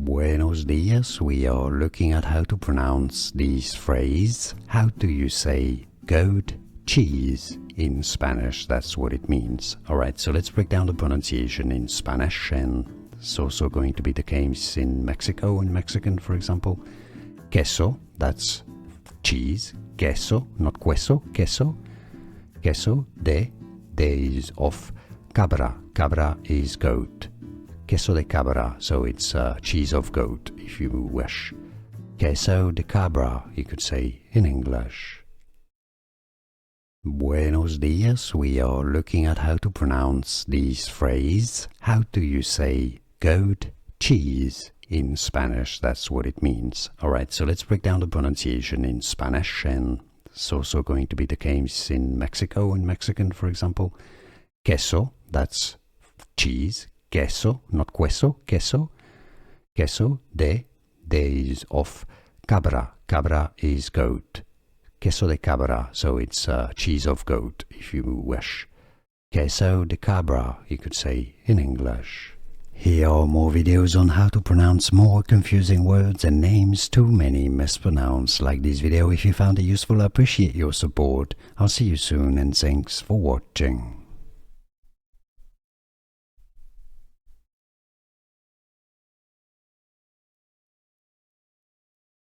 Buenos dias. We are looking at how to pronounce this phrase. How do you say goat cheese in Spanish? That's what it means. Alright, so let's break down the pronunciation in Spanish, and it's also going to be the case in Mexico, in Mexican, for example. Queso, that's cheese. Queso, not queso, queso. Queso de is of cabra. Cabra is goat. Queso de Cabra, so it's cheese of goat, if you wish. Queso de Cabra, you could say in English. Buenos dias. We are looking at how to pronounce this phrase. How do you say goat cheese in Spanish? That's what it means. Alright, so let's break down the pronunciation in Spanish, and it's also going to be the case in Mexico, in Mexican, for example. Queso, that's cheese. Queso, not queso, queso. Queso de is of cabra. Cabra is goat. Queso de Cabra, so it's cheese of goat, if you wish. Queso de Cabra, you could say in English. Here are more videos on how to pronounce more confusing words and names too many mispronounced. Like this video if you found it useful. I appreciate your support. I'll see you soon, and thanks for watching.